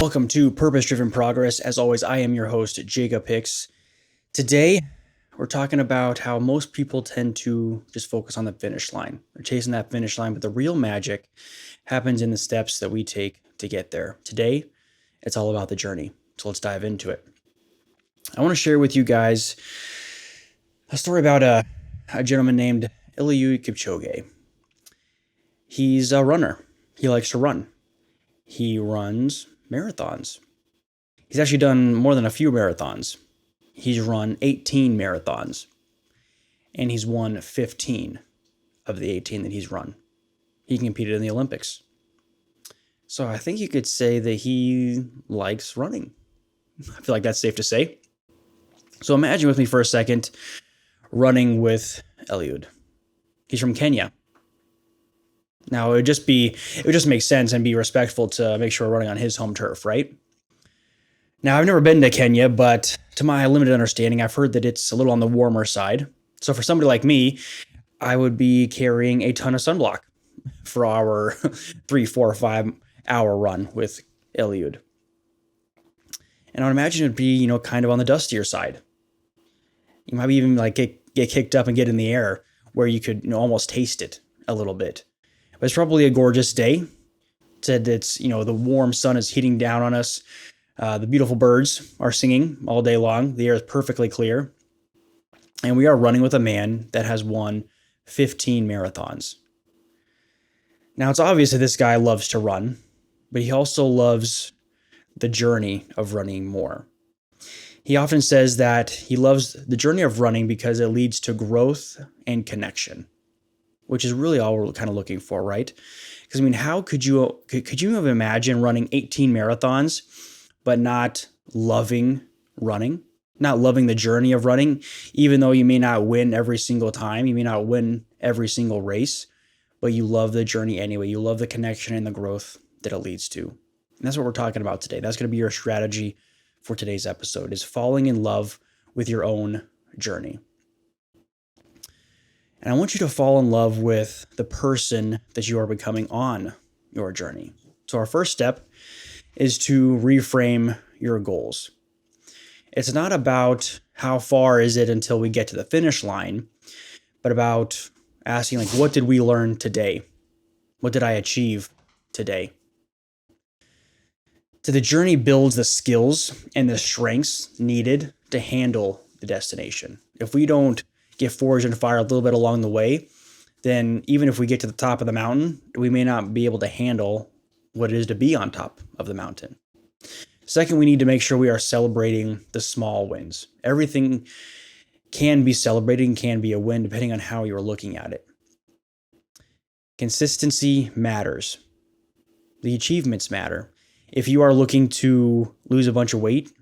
Welcome to Purpose Driven Progress. As always, I am your host, Jacob Hicks. Today, we're talking about how most people tend to just focus on the finish line. They're chasing that finish line, but the real magic happens in the steps that we take to get there. Today, it's all about the journey. So let's dive into it. I want to share with you guys a story about a gentleman named Eliud Kipchoge. He's a runner. He likes to run. He runs marathons. He's actually done more than a few marathons. He's run 18 marathons, and he's won 15 of the 18 that he's run. He competed in the Olympics. So I think you could say that he likes running. I feel like that's safe to say. So imagine with me for a second running with Eliud. He's from Kenya. Now, it would just make sense and be respectful to make sure we're running on his home turf, right? Now, I've never been to Kenya, but to my limited understanding, I've heard that it's a little on the warmer side. So for somebody like me, I would be carrying a ton of sunblock for our 3, 4, 5 hour run with Eliud. And I would imagine it'd be, kind of on the dustier side. You might even get kicked up and get in the air where you could, almost taste it a little bit. But it's probably a gorgeous day. It's, the warm sun is hitting down on us. The beautiful birds are singing all day long. The air is perfectly clear. And we are running with a man that has won 15 marathons. Now, it's obvious that this guy loves to run, but he also loves the journey of running more. He often says that he loves the journey of running because it leads to growth and connection, which is really all we're kind of looking for, right? Because how could you have imagined running 18 marathons, but not loving running, not loving the journey of running, even though you may not win every single time, you may not win every single race, but you love the journey anyway. You love the connection and the growth that it leads to. And that's what we're talking about today. That's going to be your strategy for today's episode, is falling in love with your own journey. And I want you to fall in love with the person that you are becoming on your journey. So our first step is to reframe your goals. It's not about how far is it until we get to the finish line, but about asking, what did we learn today? What did I achieve today? So the journey builds the skills and the strengths needed to handle the destination. If we don't get forged and fire a little bit along the way, then even if we get to the top of the mountain, we may not be able to handle what it is to be on top of the mountain. Second, we need to make sure we are celebrating the small wins. Everything can be celebrated and can be a win depending on how you're looking at it. Consistency matters. The achievements matter. If you are looking to lose a bunch of weight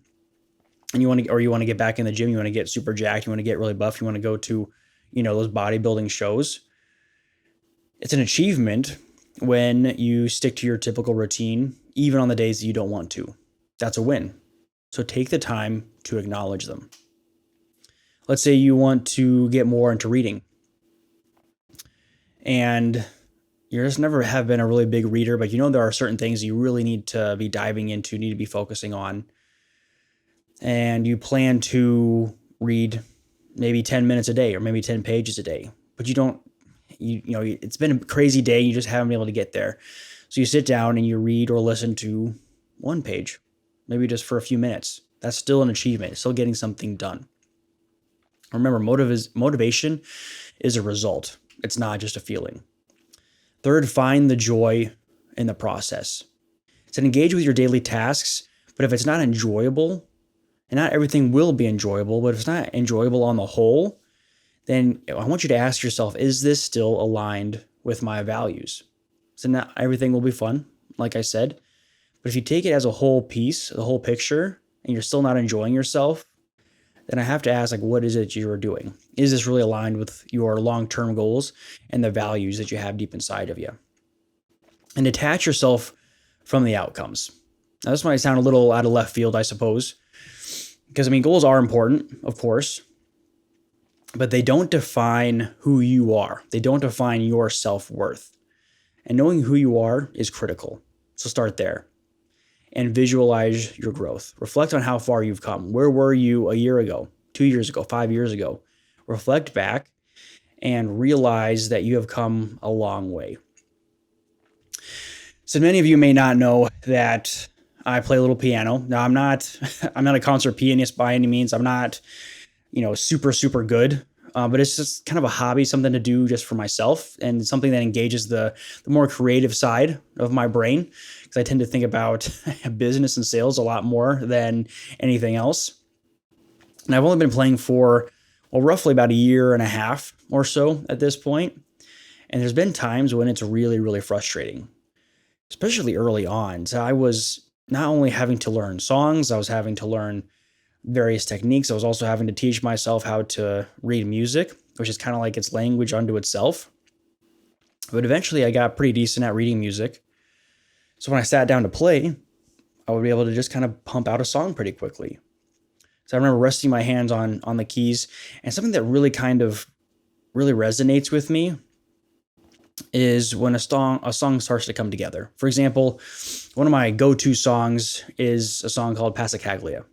and you want to get back in the gym, you want to get super jacked, you want to get really buff, you want to go to, those bodybuilding shows, it's an achievement when you stick to your typical routine, even on the days that you don't want to. That's a win. So take the time to acknowledge them. Let's say you want to get more into reading, and you just never have been a really big reader, but there are certain things you really need to be diving into, need to be focusing on. And you plan to read maybe 10 minutes a day or maybe 10 pages a day, but it's been a crazy day. You just haven't been able to get there. So you sit down and you read or listen to one page, maybe just for a few minutes. That's still an achievement. It's still getting something done. Remember, motivation is a result. It's not just a feeling. Third, find the joy in the process. So engage with your daily tasks, but if it's not enjoyable, and not everything will be enjoyable, but if it's not enjoyable on the whole, then I want you to ask yourself, is this still aligned with my values? So not everything will be fun, like I said, but if you take it as a whole piece, the whole picture, and you're still not enjoying yourself, then I have to ask, what is it you're doing? Is this really aligned with your long-term goals and the values that you have deep inside of you? And detach yourself from the outcomes. Now, this might sound a little out of left field, I suppose, because goals are important, of course, but they don't define who you are. They don't define your self-worth. And knowing who you are is critical. So start there. and visualize your growth. Reflect on how far you've come. Where were you a year ago, 2 years ago, 5 years ago? Reflect back and realize that you have come a long way. So many of you may not know that I play a little piano. Now I'm not a concert pianist by any means. I'm not, super good. But it's just kind of a hobby, something to do just for myself, and something that engages the more creative side of my brain, because I tend to think about business and sales a lot more than anything else. And I've only been playing for, roughly about a year and a half or so at this point. And there's been times when it's really, really frustrating, especially early on. So I was not only having to learn songs, I was having to learn various techniques. I was also having to teach myself how to read music, which is kind of like its language unto itself. But eventually I got pretty decent at reading music. So when I sat down to play, I would be able to just kind of pump out a song pretty quickly. So I remember resting my hands on the keys, and something that really resonates with me is when a song starts to come together. For example, one of my go-to songs is a song called Passacaglia.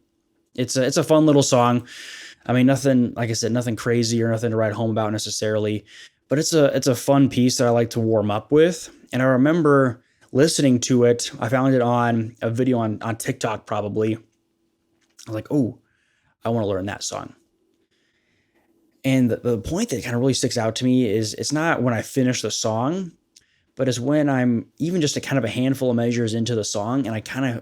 It's a fun little song. I mean, nothing, like I said, nothing crazy or nothing to write home about necessarily, but it's a fun piece that I like to warm up with. And I remember listening to it. I found it on a video on TikTok probably. I was like, oh, I want to learn that song. And the point that kind of really sticks out to me is it's not when I finish the song, but it's when I'm even just a kind of a handful of measures into the song, and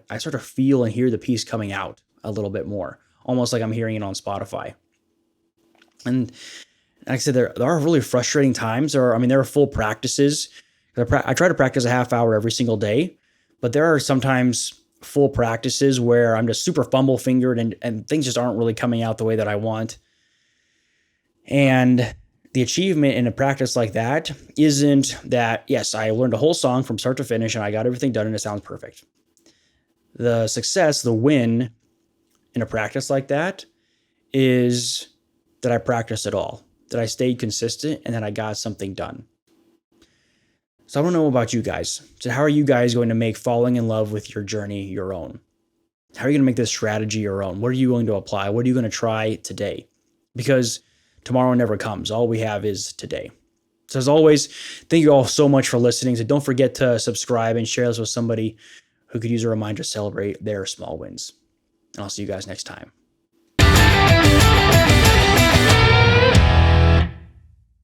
I sort of feel and hear the piece coming out a little bit more, almost like I'm hearing it on Spotify. And like I said, there are really frustrating times. There are full practices. I try to practice a half hour every single day, but there are sometimes full practices where I'm just super fumble fingered and things just aren't really coming out the way that I want. And the achievement in a practice like that isn't that, yes, I learned a whole song from start to finish and I got everything done and it sounds perfect. The success, the win in a practice like that is that I practiced it all, that I stayed consistent, and that I got something done. So I don't know about you guys. So how are you guys going to make falling in love with your journey your own? How are you going to make this strategy your own? What are you going to apply? What are you going to try today? Because tomorrow never comes. All we have is today. So as always, thank you all so much for listening. So don't forget to subscribe and share this with somebody who could use a reminder to celebrate their small wins. And I'll see you guys next time.